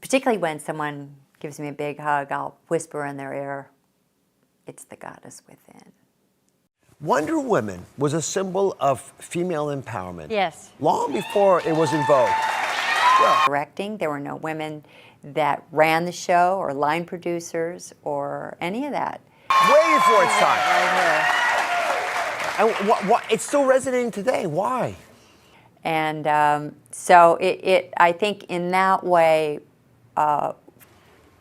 particularly when someone gives me a big hug, I'll whisper in their ear, "It's the goddess within." Wonder Woman was a symbol of female empowerment. Yes. Long before it was in vogue. Directing, there were no women that ran the show or line producers or any of that. Way before its time. Right here. And it's still resonating today. Why? And so I think in that way.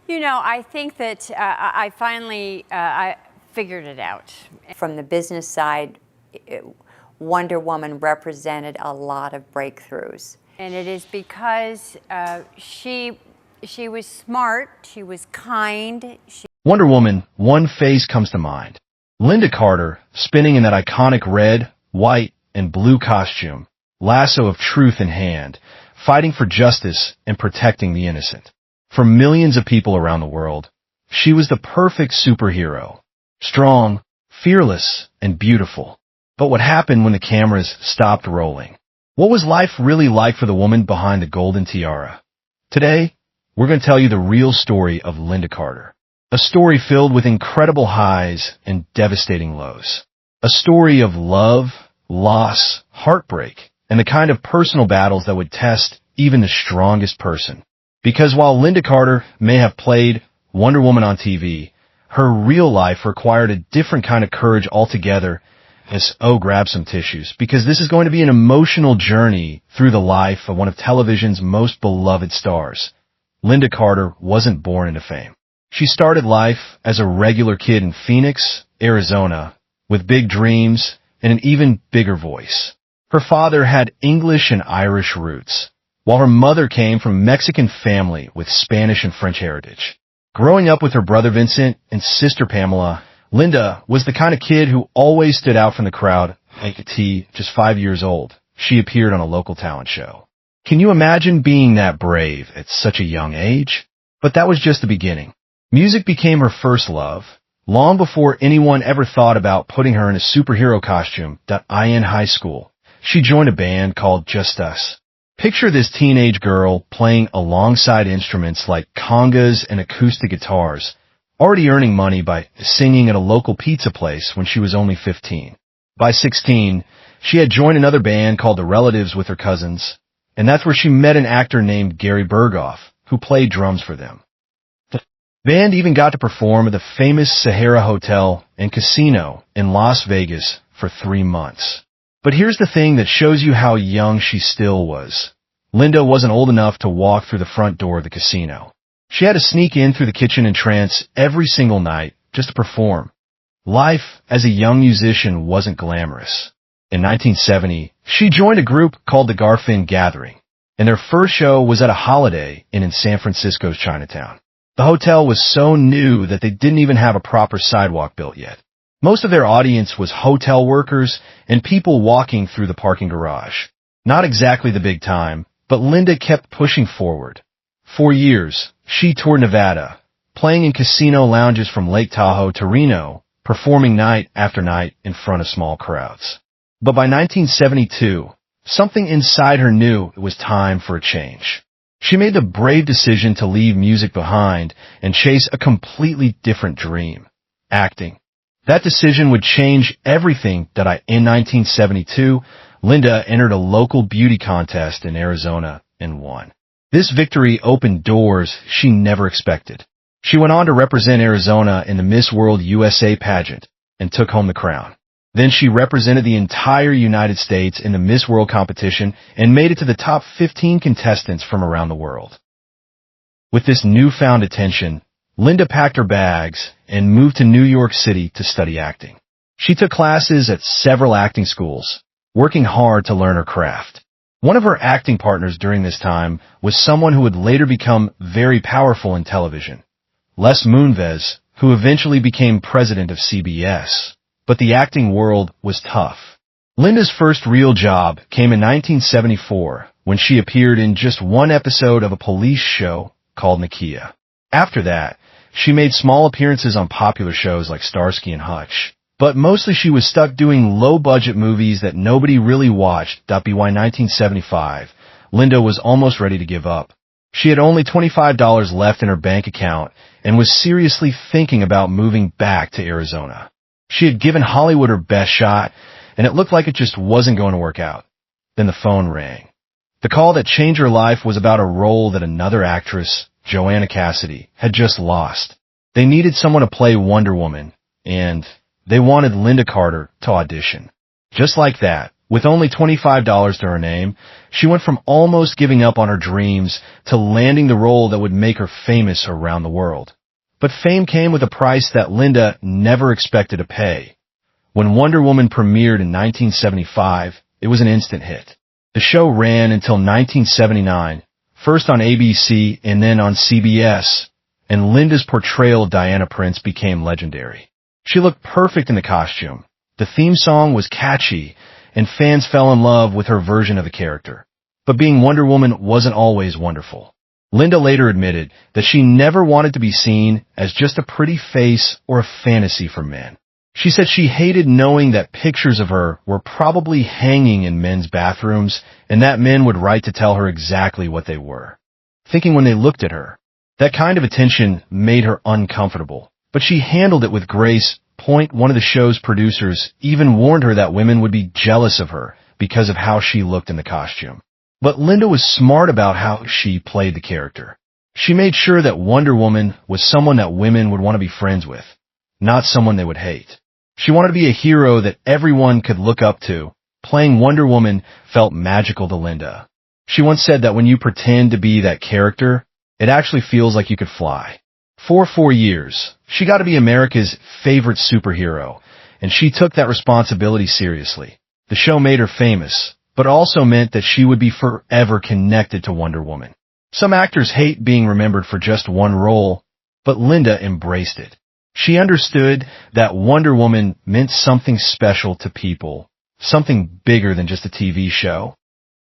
You know, I think that I finally I figured it out. From the business side, Wonder Woman represented a lot of breakthroughs. And it is because she was smart, she was kind. Wonder Woman, one face comes to mind. Lynda Carter, spinning in that iconic red, white, and blue costume, lasso of truth in hand, fighting for justice and protecting the innocent. For millions of people around the world, she was the perfect superhero. Strong, fearless, and beautiful. But what happened when the cameras stopped rolling? What was life really like for the woman behind the golden tiara? Today, we're going to tell you the real story of Lynda Carter. A story filled with incredible highs and devastating lows. A story of love, loss, heartbreak, and the kind of personal battles that would test even the strongest person. Because while Lynda Carter may have played Wonder Woman on TV, her real life required a different kind of courage altogether. Grab some tissues, because this is going to be an emotional journey through the life of one of television's most beloved stars. Lynda Carter wasn't born into fame. She started life as a regular kid in Phoenix, Arizona, with big dreams and an even bigger voice. Her father had English and Irish roots, while her mother came from a Mexican family with Spanish and French heritage. Growing up with her brother Vincent and sister Pamela, Lynda was the kind of kid who always stood out from the crowd. At just 5 years old, she appeared on a local talent show. Can you imagine being that brave at such a young age? But that was just the beginning. Music became her first love, long before anyone ever thought about putting her in a superhero costume. In high school, she joined a band called Just Us. Picture this teenage girl playing alongside instruments like congas and acoustic guitars, already earning money by singing at a local pizza place when she was only 15. By 16, she had joined another band called The Relatives with her cousins, and that's where she met an actor named Gary Berghoff, who played drums for them. The band even got to perform at the famous Sahara Hotel and Casino in Las Vegas for 3 months. But here's the thing that shows you how young she still was. Lynda wasn't old enough to walk through the front door of the casino. She had to sneak in through the kitchen entrance every single night just to perform. Life as a young musician wasn't glamorous. In 1970, she joined a group called the Garfin Gathering, and their first show was at a Holiday Inn in San Francisco's Chinatown. The hotel was so new that they didn't even have a proper sidewalk built yet. Most of their audience was hotel workers and people walking through the parking garage. Not exactly the big time, but Lynda kept pushing forward. For years, she toured Nevada, playing in casino lounges from Lake Tahoe to Reno, performing night after night in front of small crowds. But by 1972, something inside her knew it was time for a change. She made the brave decision to leave music behind and chase a completely different dream: acting. That decision would change everything. In 1972, Lynda entered a local beauty contest in Arizona and won. This victory opened doors she never expected. She went on to represent Arizona in the Miss World USA pageant and took home the crown. Then she represented the entire United States in the Miss World competition and made it to the top 15 contestants from around the world. With this newfound attention, Lynda packed her bags and moved to New York City to study acting. She took classes at several acting schools, working hard to learn her craft. One of her acting partners during this time was someone who would later become very powerful in television, Les Moonves, who eventually became president of CBS. But the acting world was tough. Lynda's first real job came in 1974 when she appeared in just one episode of a police show called Nakia. After that, she made small appearances on popular shows like Starsky and Hutch. But mostly she was stuck doing low-budget movies that nobody really watched. By 1975, Lynda was almost ready to give up. She had only $25 left in her bank account and was seriously thinking about moving back to Arizona. She had given Hollywood her best shot, and it looked like it just wasn't going to work out. Then the phone rang. The call that changed her life was about a role that another actress, Joanna Cassidy, had just lost. They needed someone to play Wonder Woman, and they wanted Lynda Carter to audition. Just like that, with only $25 to her name, she went from almost giving up on her dreams to landing the role that would make her famous around the world. But fame came with a price that Lynda never expected to pay. When Wonder Woman premiered in 1975, it was an instant hit. The show ran until 1979, first on ABC and then on CBS, and Lynda's portrayal of Diana Prince became legendary. She looked perfect in the costume. The theme song was catchy, and fans fell in love with her version of the character. But being Wonder Woman wasn't always wonderful. Lynda later admitted that she never wanted to be seen as just a pretty face or a fantasy for men. She said she hated knowing that pictures of her were probably hanging in men's bathrooms and that men would write to tell her exactly what they were thinking when they looked at her. That kind of attention made her uncomfortable, but she handled it with grace. One of the show's producers even warned her that women would be jealous of her because of how she looked in the costume. But Lynda was smart about how she played the character. She made sure that Wonder Woman was someone that women would want to be friends with, not someone they would hate. She wanted to be a hero that everyone could look up to. Playing Wonder Woman felt magical to Lynda. She once said that when you pretend to be that character, it actually feels like you could fly. For 4 years, she got to be America's favorite superhero, and she took that responsibility seriously. The show made her famous, but also meant that she would be forever connected to Wonder Woman. Some actors hate being remembered for just one role, but Lynda embraced it. She understood that Wonder Woman meant something special to people, something bigger than just a TV show.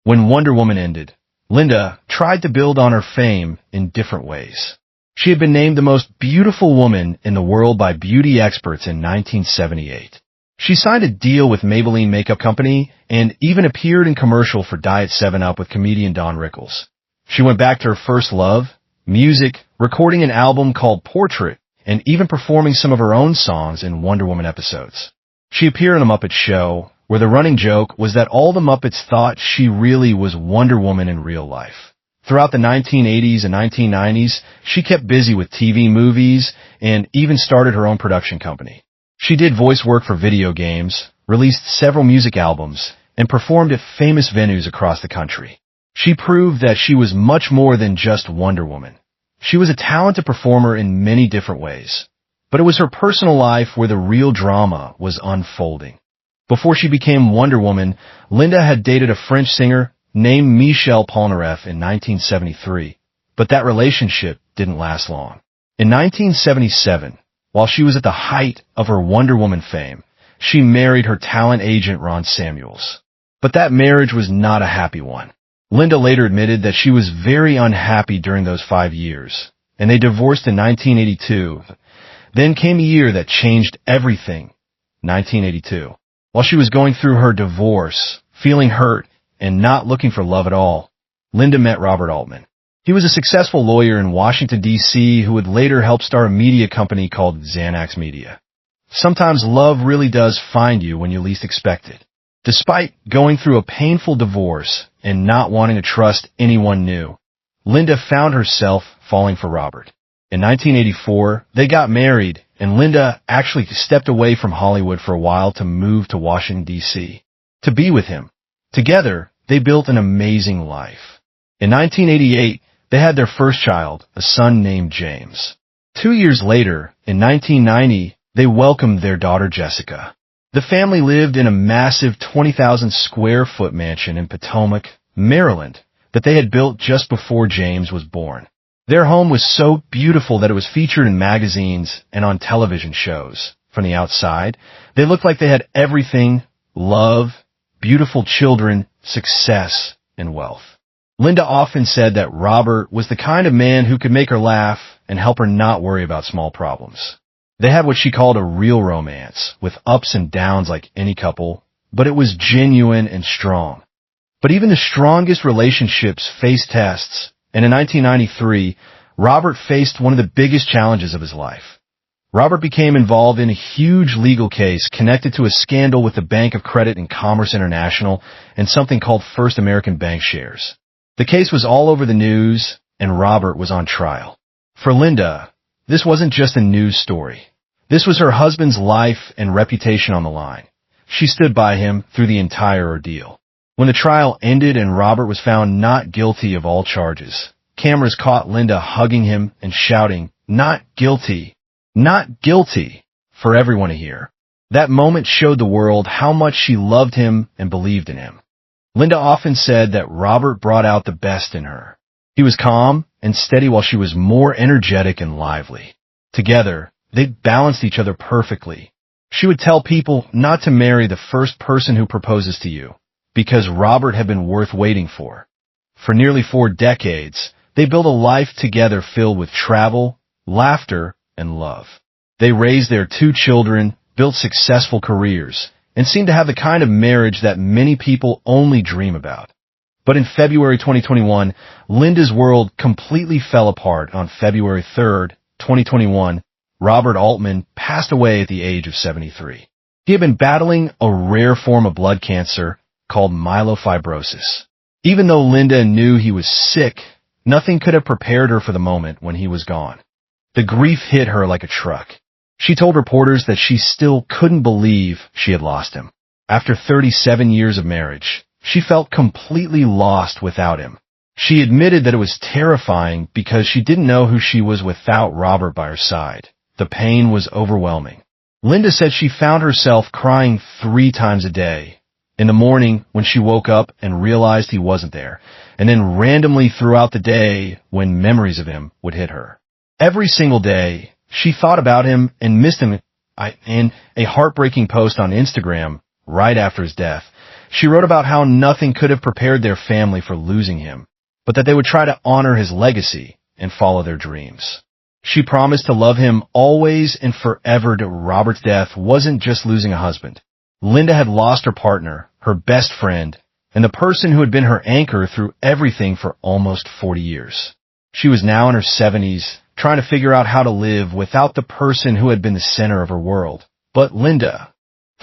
When Wonder Woman ended, Lynda tried to build on her fame in different ways. She had been named the most beautiful woman in the world by beauty experts in 1978. She signed a deal with Maybelline Makeup Company and even appeared in commercial for Diet 7-Up with comedian Don Rickles. She went back to her first love, music, recording an album called Portrait, and even performing some of her own songs in Wonder Woman episodes. She appeared on The Muppet Show, where the running joke was that all the Muppets thought she really was Wonder Woman in real life. Throughout the 1980s and 1990s, she kept busy with TV movies and even started her own production company. She did voice work for video games, released several music albums, and performed at famous venues across the country. She proved that she was much more than just Wonder Woman. She was a talented performer in many different ways, but it was her personal life where the real drama was unfolding. Before she became Wonder Woman, Lynda had dated a French singer named Michel Polnareff in 1973, but that relationship didn't last long. In 1977, while she was at the height of her Wonder Woman fame, she married her talent agent Ron Samuels. But that marriage was not a happy one. Lynda later admitted that she was very unhappy during those 5 years, and they divorced in 1982. Then came a year that changed everything, 1982. While she was going through her divorce, feeling hurt, and not looking for love at all, Lynda met Robert Altman. He was a successful lawyer in Washington, D.C., who would later help start a media company called Xanax Media. Sometimes love really does find you when you least expect it. Despite going through a painful divorce and not wanting to trust anyone new, Lynda found herself falling for Robert. In 1984, they got married, and Lynda actually stepped away from Hollywood for a while to move to Washington, D.C., to be with him. Together, they built an amazing life. In 1988, they had their first child, a son named James. 2 years later, in 1990, they welcomed their daughter Jessica. The family lived in a massive 20,000 square foot mansion in Potomac, Maryland, that they had built just before James was born. Their home was so beautiful that it was featured in magazines and on television shows. From the outside, they looked like they had everything: love, beautiful children, success, and wealth. Lynda often said that Robert was the kind of man who could make her laugh and help her not worry about small problems. They had what she called a real romance, with ups and downs like any couple, but it was genuine and strong. But even the strongest relationships face tests, And in 1993, Robert faced one of the biggest challenges of his life. Robert became involved in a huge legal case connected to a scandal with the Bank of Credit and Commerce International and something called First American Bank shares. The case was all over the news, and Robert was on trial. For Lynda, this wasn't just a news story. This was her husband's life and reputation on the line. She stood by him through the entire ordeal. When the trial ended and Robert was found not guilty of all charges, cameras caught Lynda hugging him and shouting, "Not guilty! Not guilty!" for everyone to hear. That moment showed the world how much she loved him and believed in him. Lynda often said that Robert brought out the best in her. He was calm and steady while she was more energetic and lively. Together, they balanced each other perfectly. She would tell people not to marry the first person who proposes to you, because Robert had been worth waiting for. For nearly 4 decades, they built a life together filled with travel, laughter, and love. They raised their 2 children, built successful careers, and seemed to have the kind of marriage that many people only dream about. But in February 2021, Lynda's world completely fell apart. On February 3rd, 2021, Robert Altman passed away at the age of 73. He had been battling a rare form of blood cancer called myelofibrosis. Even though Lynda knew he was sick, nothing could have prepared her for the moment when he was gone. The grief hit her like a truck. She told reporters that she still couldn't believe she had lost him. After 37 years of marriage, she felt completely lost without him. She admitted that it was terrifying because she didn't know who she was without Robert by her side. The pain was overwhelming. Lynda said she found herself crying 3 times a day. In the morning when she woke up and realized he wasn't there, and then randomly throughout the day when memories of him would hit her. Every single day, she thought about him and missed him. In a heartbreaking post on Instagram right after his death, she wrote about how nothing could have prepared their family for losing him, but that they would try to honor his legacy and follow their dreams. She promised to love him always and forever. Robert's death wasn't just losing a husband. Lynda had lost her partner, her best friend, and the person who had been her anchor through everything for almost 40 years. She was now in her 70s, trying to figure out how to live without the person who had been the center of her world. But Lynda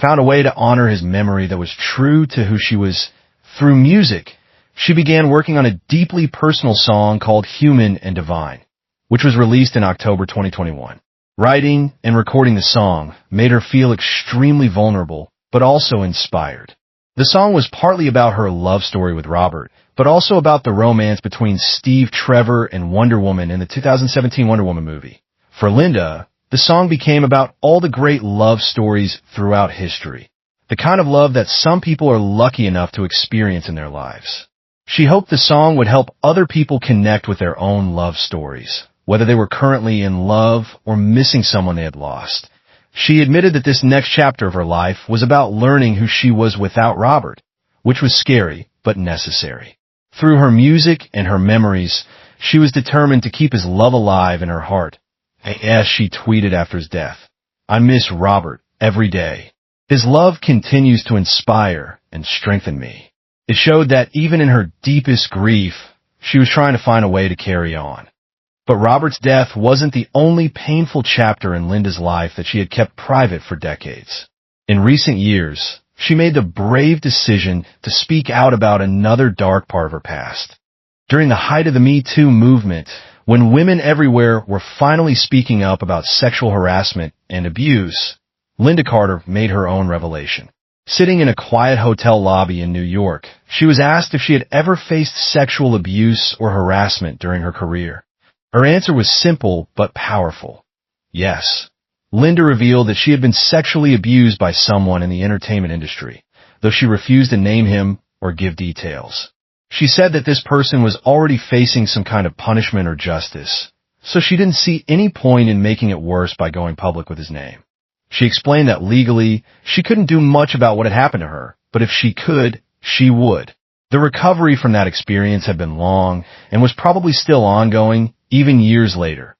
found a way to honor his memory that was true to who she was. Through music, she began working on a deeply personal song called Human and Divine, which was released in October 2021. Writing and recording the song made her feel extremely vulnerable, but also inspired. The song was partly about her love story with Robert, but also about the romance between Steve Trevor and Wonder Woman in the 2017 Wonder Woman movie. For Lynda, the song became about all the great love stories throughout history, the kind of love that some people are lucky enough to experience in their lives. She hoped the song would help other people connect with their own love stories, whether they were currently in love or missing someone they had lost. She admitted that this next chapter of her life was about learning who she was without Robert, which was scary but necessary. Through her music and her memories, she was determined to keep his love alive in her heart. As she tweeted after his death, "I miss Robert every day. His love continues to inspire and strengthen me." It showed that even in her deepest grief, she was trying to find a way to carry on. But Robert's death wasn't the only painful chapter in Lynda's life that she had kept private for decades. In recent years, she made the brave decision to speak out about another dark part of her past. During the height of the Me Too movement, when women everywhere were finally speaking up about sexual harassment and abuse, Lynda Carter made her own revelation. Sitting in a quiet hotel lobby in New York, she was asked if she had ever faced sexual abuse or harassment during her career. Her answer was simple but powerful. Yes. Lynda revealed that she had been sexually abused by someone in the entertainment industry, though she refused to name him or give details. She said that this person was already facing some kind of punishment or justice, so she didn't see any point in making it worse by going public with his name. She explained that legally, she couldn't do much about what had happened to her, but if she could, she would. The recovery from that experience had been long and was probably still ongoing, even years later.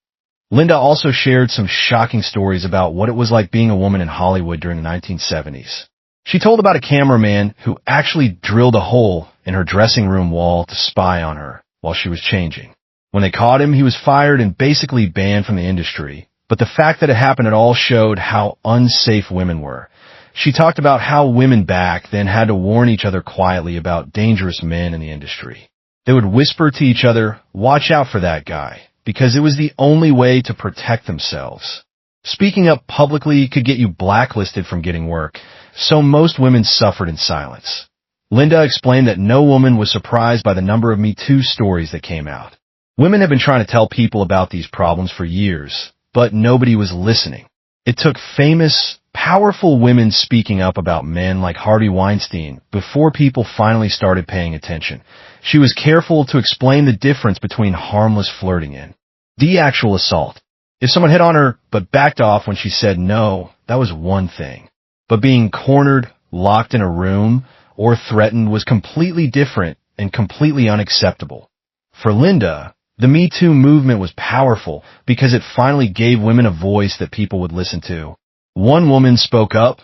Lynda also shared some shocking stories about what it was like being a woman in Hollywood during the 1970s. She told about a cameraman who actually drilled a hole in her dressing room wall to spy on her while she was changing. When they caught him, he was fired and basically banned from the industry. But the fact that it happened at all showed how unsafe women were. She talked about how women back then had to warn each other quietly about dangerous men in the industry. They would whisper to each other, "Watch out for that guy," because it was the only way to protect themselves. Speaking up publicly could get you blacklisted from getting work, so most women suffered in silence. Lynda explained that no woman was surprised by the number of Me Too stories that came out. Women have been trying to tell people about these problems for years, but nobody was listening. It took famous, powerful women speaking up about men like Harvey Weinstein before people finally started paying attention. She was careful to explain the difference between harmless flirting and the actual assault. If someone hit on her but backed off when she said no, that was one thing. But being cornered, locked in a room, or threatened was completely different and completely unacceptable. For Lynda, the Me Too movement was powerful because it finally gave women a voice that people would listen to. One woman spoke up,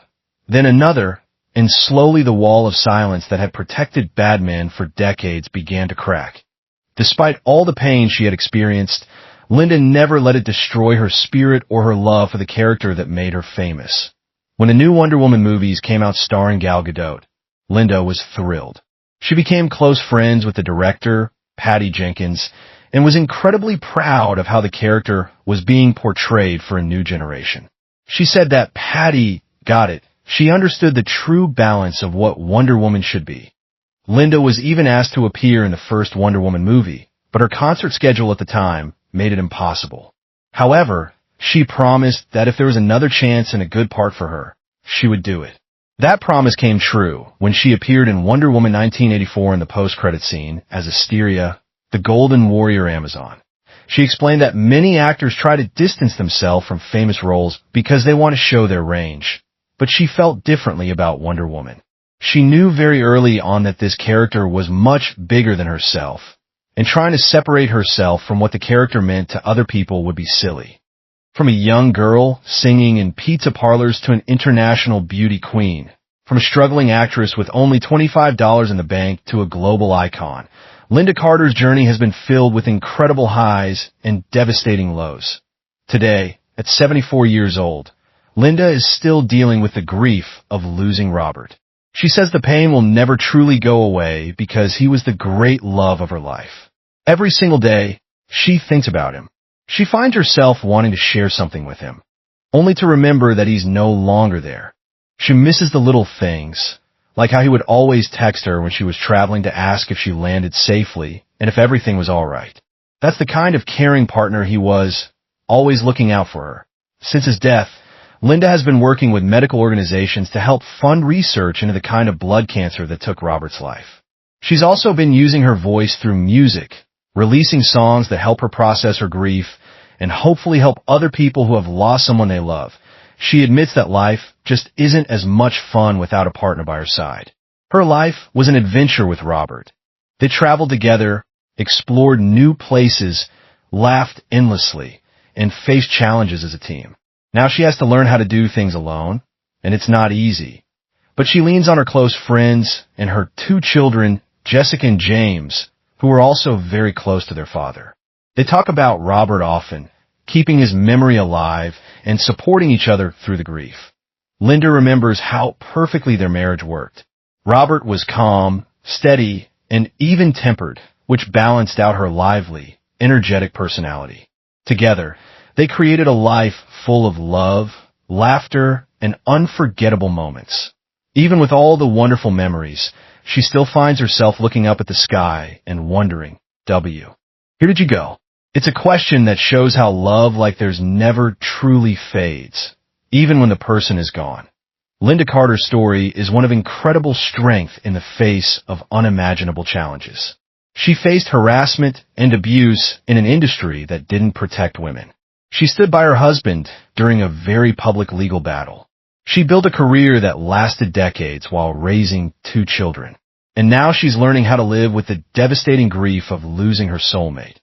then another, and slowly the wall of silence that had protected bad men for decades began to crack. Despite all the pain she had experienced, Lynda never let it destroy her spirit or her love for the character that made her famous. When the new Wonder Woman movies came out starring Gal Gadot, Lynda was thrilled. She became close friends with the director, Patty Jenkins, and was incredibly proud of how the character was being portrayed for a new generation. She said that Patty got it. She understood the true balance of what Wonder Woman should be. Lynda was even asked to appear in the first Wonder Woman movie, but her concert schedule at the time made it impossible. However, she promised that if there was another chance and a good part for her, she would do it. That promise came true when she appeared in Wonder Woman 1984 in the post-credit scene as Asteria, the Golden Warrior Amazon. She explained that many actors try to distance themselves from famous roles because they want to show their range. But she felt differently about Wonder Woman. She knew very early on that this character was much bigger than herself, and trying to separate herself from what the character meant to other people would be silly. From a young girl singing in pizza parlors to an international beauty queen, from a struggling actress with only $25 in the bank to a global icon, Lynda Carter's journey has been filled with incredible highs and devastating lows. Today, at 74 years old, Lynda is still dealing with the grief of losing Robert. She says the pain will never truly go away because he was the great love of her life. Every single day, she thinks about him. She finds herself wanting to share something with him, only to remember that he's no longer there. She misses the little things, like how he would always text her when she was traveling to ask if she landed safely and if everything was all right. That's the kind of caring partner he was, always looking out for her. Since his death, Lynda has been working with medical organizations to help fund research into the kind of blood cancer that took Robert's life. She's also been using her voice through music, releasing songs that help her process her grief and hopefully help other people who have lost someone they love. She admits that life just isn't as much fun without a partner by her side. Her life was an adventure with Robert. They traveled together, explored new places, laughed endlessly, and faced challenges as a team. Now she has to learn how to do things alone, and it's not easy. But she leans on her close friends and her 2 children, Jessica and James, who are also very close to their father. They talk about Robert often, keeping his memory alive and supporting each other through the grief. Lynda remembers how perfectly their marriage worked. Robert was calm, steady, and even-tempered, which balanced out her lively, energetic personality. Together, they created a life full of love, laughter, and unforgettable moments. Even with all the wonderful memories, she still finds herself looking up at the sky and wondering, here did you go? It's a question that shows how love like there's never truly fades, even when the person is gone. Lynda Carter's story is one of incredible strength in the face of unimaginable challenges. She faced harassment and abuse in an industry that didn't protect women. She stood by her husband during a very public legal battle. She built a career that lasted decades while raising 2 children. And now she's learning how to live with the devastating grief of losing her soulmate.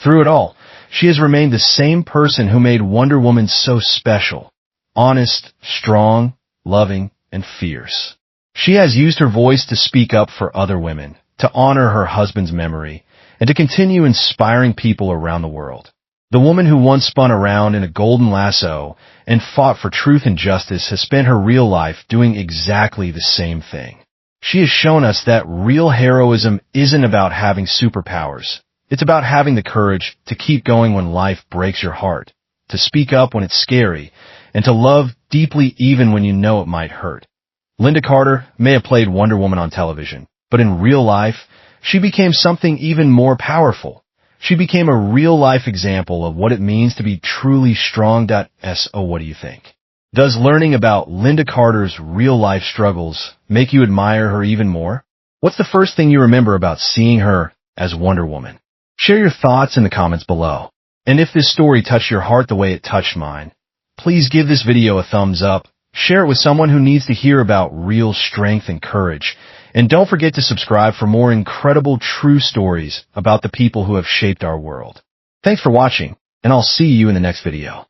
Through it all, she has remained the same person who made Wonder Woman so special. Honest, strong, loving, and fierce. She has used her voice to speak up for other women, to honor her husband's memory, and to continue inspiring people around the world. The woman who once spun around in a golden lasso and fought for truth and justice has spent her real life doing exactly the same thing. She has shown us that real heroism isn't about having superpowers. It's about having the courage to keep going when life breaks your heart, to speak up when it's scary, and to love deeply even when you know it might hurt. Lynda Carter may have played Wonder Woman on television, but in real life, she became something even more powerful. She became a real-life example of what it means to be truly strong. So what do you think? Does learning about Lynda Carter's real-life struggles make you admire her even more? What's the first thing you remember about seeing her as Wonder Woman? Share your thoughts in the comments below. And if this story touched your heart the way it touched mine, please give this video a thumbs up, share it with someone who needs to hear about real strength and courage, and don't forget to subscribe for more incredible true stories about the people who have shaped our world. Thanks for watching, and I'll see you in the next video.